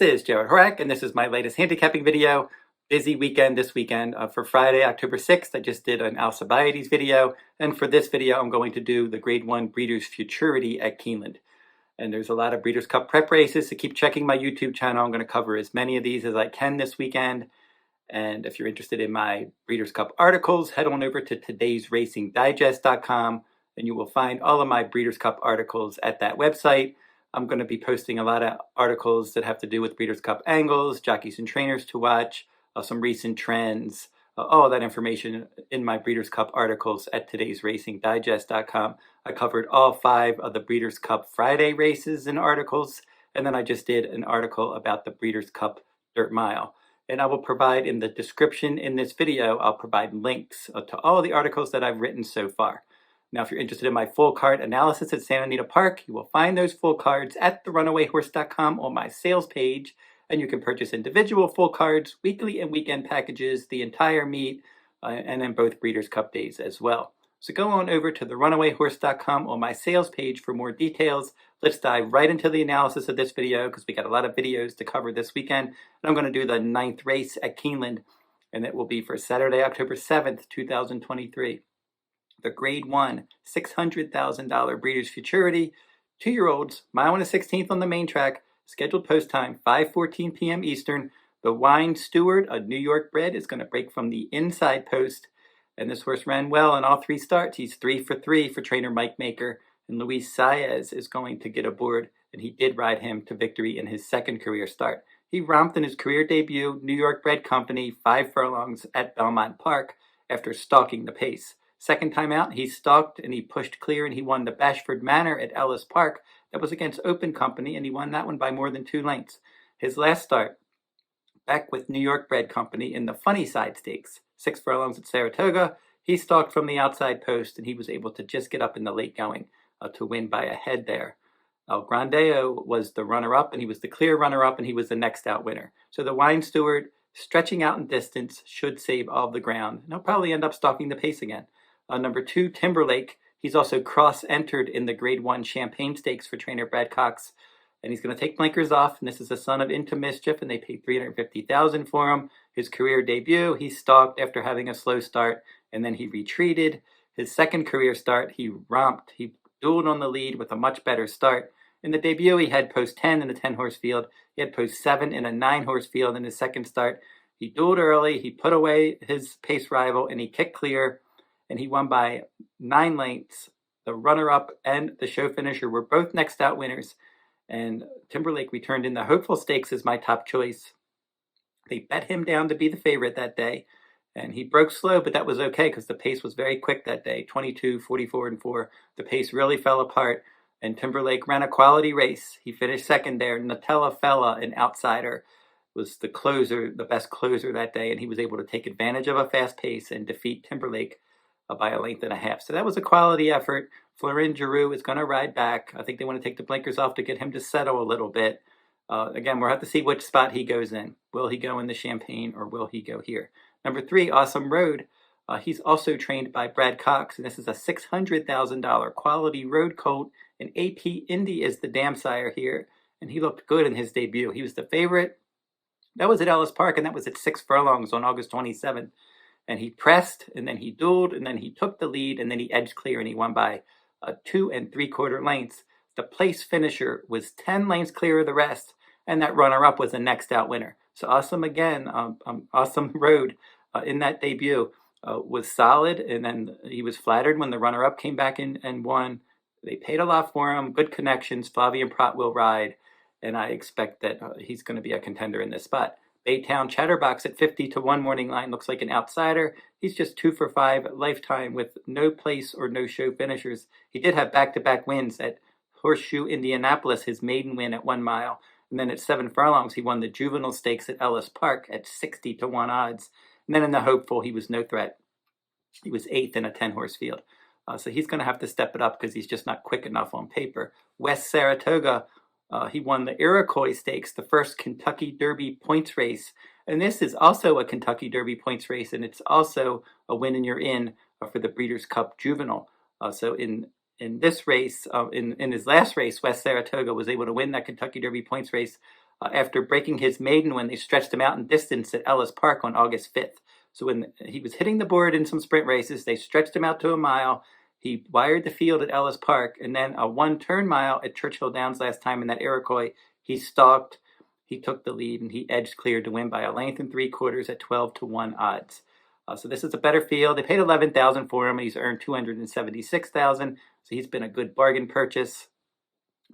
is Jarrod Horak, and this is my latest handicapping video. Busy weekend this weekend. For Friday, October 6th, I just did an Alcibiades video, and for this video, I'm going to do the Grade 1 Breeders Futurity at Keeneland. And there's a lot of Breeders' Cup prep races, so keep checking my YouTube channel. I'm going to cover as many of these as I can this weekend. And if you're interested in my Breeders' Cup articles, head on over to todaysracingdigest.com, and you will find all of my Breeders' Cup articles at that website. I'm going to be posting a lot of articles that have to do with Breeders' Cup angles, jockeys and trainers to watch, some recent trends, all of that information in my Breeders' Cup articles at todaysracingdigest.com. I covered all 5 of the Breeders' Cup Friday races and articles, and then I just did an article about the Breeders' Cup Dirt Mile. And I will provide in the description in this video, I'll provide links to all the articles that I've written so far. Now, if you're interested in my full card analysis at Santa Anita Park, you will find those full cards at therunawayrhorse.com on my sales page, and you can purchase individual full cards, weekly and weekend packages, the entire meet, and then both Breeders' Cup days as well. So go on over to therunawayrhorse.com on my sales page for more details. Let's dive right into the analysis of this video because we got a lot of videos to cover this weekend. And I'm going to do the 9th race at Keeneland, and it will be for Saturday, October 7th, 2023. The Grade 1 $600,000 Breeders Futurity, 2-year-olds, mile and a 16th on the main track, scheduled post time 5:14 p.m. Eastern. The Wine Steward, a New York bred, is going to break from the inside post. And this horse ran well in all 3 starts. He's 3 for 3 for trainer Mike Maker. And Luis Saez is going to get aboard, and he did ride him to victory in his 2nd career start. He romped in his career debut, New York bred company, 5 furlongs at Belmont Park after stalking the pace. 2nd time out, he stalked and he pushed clear, and he won the Bashford Manor at Ellis Park. That was against Open Company, and he won that one by more than 2 lengths. His last start, back with New York bred company in the Funny Side Stakes, 6 furlongs at Saratoga, he stalked from the outside post, and he was able to just get up in the late going to win by a head there. El Grandeo was the runner-up, and he was the clear runner-up, and he was the next out winner. So the Wine Steward, stretching out in distance, should save all the ground. And he'll probably end up stalking the pace again. Number 2, Timberlake. He's also cross-entered in the Grade 1 Champagne Stakes for trainer Brad Cox. And he's going to take blinkers off, and this is a son of Into Mischief, and they paid $350,000 for him. His career debut, he stalked after having a slow start, and then he retreated. His 2nd career start, he romped. He dueled on the lead with a much better start. In the debut, he had post 10 in a 10-horse field. He had post 7 in a 9-horse field in his 2nd start. He dueled early, he put away his pace rival, and he kicked clear, and he won by 9 lengths. The runner-up and the show finisher were both next out winners. And Timberlake returned in the Hopeful Stakes as my top choice. They bet him down to be the favorite that day, and he broke slow, but that was okay because the pace was very quick that day, 22, 44, and 4. The pace really fell apart, and Timberlake ran a quality race. He finished 2nd there. Nutella Fella, an outsider, was the closer, the best closer that day, and he was able to take advantage of a fast pace and defeat Timberlake by a length and a half. So that was a quality effort. Florin Giroux is going to ride back. I think they want to take the blinkers off to get him to settle a little bit. Again, we'll have to see which spot he goes in. Will he go in the Champagne or will he go here? Number 3, Awesome Road. He's also trained by Brad Cox, and this is a $600,000 quality road colt. And AP Indy is the dam sire here, and he looked good in his debut. He was the favorite. That was at Ellis Park, and that was at 6 furlongs on August 27th. And he pressed, and then he dueled, and then he took the lead, and then he edged clear, and he won by 2 3/4 lengths. The place finisher was 10 lengths clear of the rest, and that runner-up was the next out winner. So Awesome again, Awesome Road in that debut was solid, and then he was flattered when the runner-up came back in and won. They paid a lot for him, good connections. Flavian Prat will ride, and I expect that he's going to be a contender in this spot. Baytown Chatterbox at 50 to 1 morning line looks like an outsider. He's just 2 for 5 lifetime with no place or no show finishers. He did have back-to-back wins at Horseshoe Indianapolis, his maiden win at 1 mile. And then at 7 furlongs, he won the Juvenile Stakes at Ellis Park at 60 to 1 odds. And then in the Hopeful, he was no threat. He was 8th in a 10-horse field. So he's going to have to step it up because he's just not quick enough on paper. West Saratoga, he won the Iroquois Stakes, the first Kentucky Derby points race. And this is also a Kentucky Derby points race, and it's also a win and you're in for the Breeders' Cup Juvenile. So in this race, in his last race, West Saratoga was able to win that Kentucky Derby points race After breaking his maiden when they stretched him out in distance at Ellis Park on August 5th. So when he was hitting the board in some sprint races, they stretched him out to a mile. He wired the field at Ellis Park, and then a one-turn mile at Churchill Downs last time in that Iroquois. He stalked, he took the lead, and he edged clear to win by a length and 3/4 at 12-1 odds. So this is a better field. They paid $11,000 for him, and he's earned $276,000. So he's been a good bargain purchase,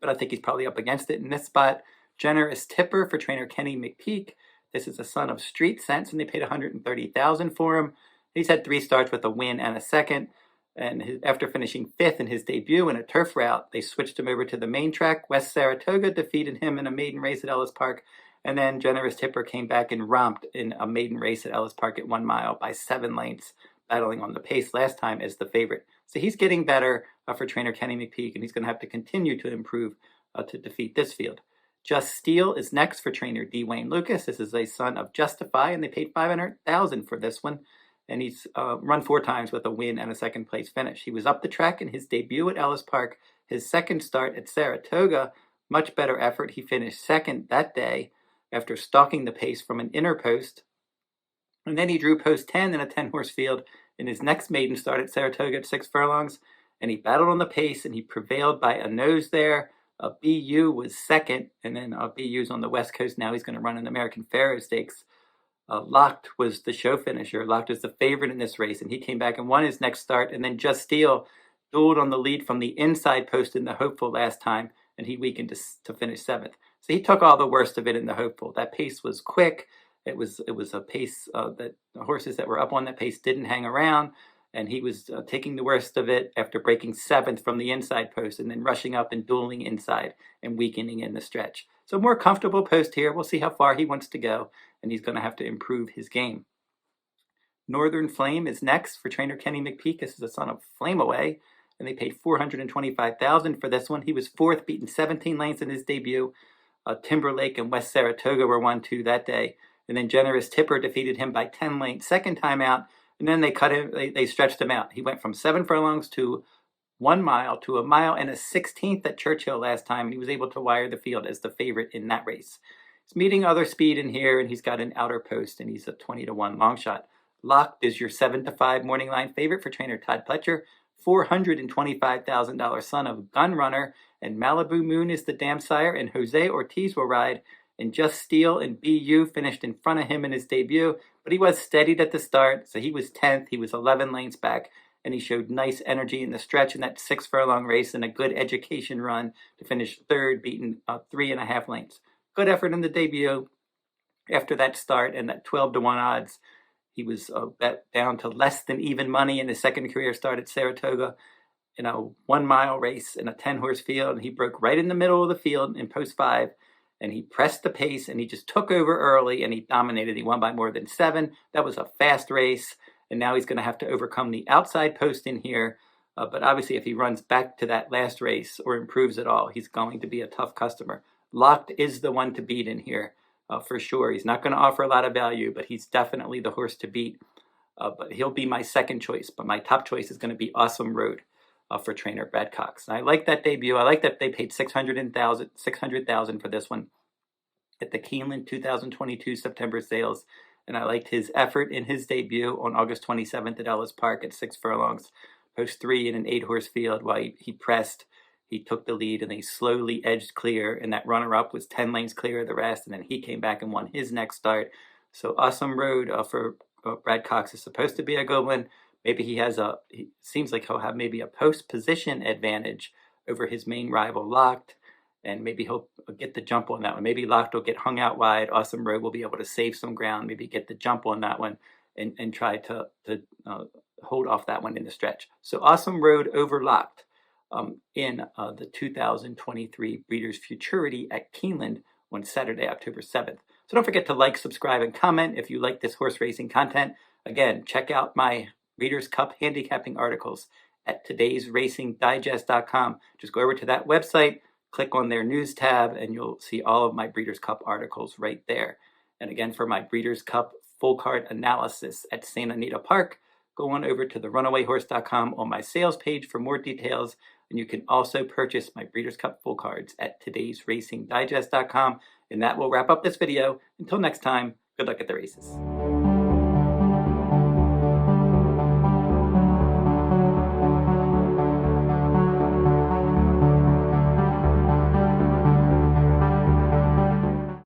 but I think he's probably up against it in this spot. Generous Tipper for trainer Kenny McPeak. This is a son of Street Sense, and they paid $130,000 for him. He's had 3 starts with a win and a second. And after finishing 5th in his debut in a turf route, they switched him over to the main track. West Saratoga defeated him in a maiden race at Ellis Park. And then Generous Tipper came back and romped in a maiden race at Ellis Park at 1 mile by 7 lengths, battling on the pace last time as the favorite. So he's getting better for trainer Kenny McPeak, and he's going to have to continue to improve to defeat this field. Just Steel is next for trainer D. Wayne Lucas. This is a son of Justify, and they paid $500,000 for this one. And he's run 4 times with a win and a second place finish. He was up the track in his debut at Ellis Park. His second start at Saratoga, much better effort. He finished second that day after stalking the pace from an inner post. And then he drew post 10 in a 10-horse field in his next maiden start at Saratoga at 6 furlongs. And he battled on the pace, and he prevailed by a nose there. BU was second, and then BU's on the West Coast now. He's going to run an American Pharoah Stakes. Locked was the show finisher. Locked was the favorite in this race, and he came back and won his next start. And then Just Steel dueled on the lead from the inside post in the Hopeful last time, and he weakened to finish 7th. So he took all the worst of it in the Hopeful. That pace was quick. It was a pace that the horses that were up on that pace didn't hang around, and he was taking the worst of it after breaking 7th from the inside post and then rushing up and dueling inside and weakening in the stretch. So more comfortable post here. We'll see how far he wants to go, and he's going to have to improve his game. Northern Flame is next for trainer Kenny McPeak. This is a son of Flame Away, and they paid $425,000 for this one. He was 4th, beaten 17 lengths in his debut. Timberlake and West Saratoga were 1-2 that day. And then Generous Tipper defeated him by 10 lengths second time out. And then they cut him, they stretched him out. He went from 7 furlongs to 1 mile to 1 mile and a 16th at Churchill last time. And he was able to wire the field as the favorite in that race. He's meeting other speed in here, and he's got an outer post, and he's a 20-1 long shot. Locked is your 7-5 morning line favorite for trainer Todd Pletcher. $425,000 son of Gun Runner, and Malibu Moon is the dam sire, and Jose Ortiz will ride. And Just Steel and BU finished in front of him in his debut, but he was steadied at the start, so he was 10th. He was 11 lengths back, and he showed nice energy in the stretch in that 6 furlong race and a good education run to finish 3rd, beaten 3.5 lengths. Good effort in the debut. After that start and that 12-1 odds, he was bet down to less than even money in his second career start at Saratoga in a 1 mile race in a 10-horse field. And he broke right in the middle of the field in post 5, and he pressed the pace, and he just took over early, and he dominated. He won by more than 7. That was a fast race, and now he's going to have to overcome the outside post in here. But obviously, if he runs back to that last race or improves at all, he's going to be a tough customer. Locked is the one to beat in here. For sure. He's not going to offer a lot of value, but he's definitely the horse to beat. But he'll be my second choice. But my top choice is going to be Awesome Road for trainer Brad Cox. And I like that debut. I like that they paid $600,000 for this one at the Keeneland 2022 September sales. And I liked his effort in his debut on August 27th at Ellis Park at 6 furlongs, post 3 in an 8-horse field while he pressed. He took the lead, and they slowly edged clear, and that runner-up was 10 lengths clear of the rest, and then he came back and won his next start. So Awesome Road for Brad Cox is supposed to be a good one. Maybe he seems like he'll have maybe a post-position advantage over his main rival, Locked, and maybe he'll get the jump on that one. Maybe Locked will get hung out wide. Awesome Road will be able to save some ground, maybe get the jump on that one, and try to hold off that one in the stretch. So Awesome Road over Locked in the 2023 Breeders Futurity at Keeneland on Saturday, October 7th. So don't forget to like, subscribe, and comment if you like this horse racing content. Again, check out my Breeders' Cup handicapping articles at todaysracingdigest.com. Just go over to that website, click on their news tab, and you'll see all of my Breeders' Cup articles right there. And again, for my Breeders' Cup full card analysis at Santa Anita Park, go on over to the runawayhorse.com on my sales page for more details. And you can also purchase my Breeders' Cup full cards at todaysracingdigest.com. And that will wrap up this video. Until next time, good luck at the races.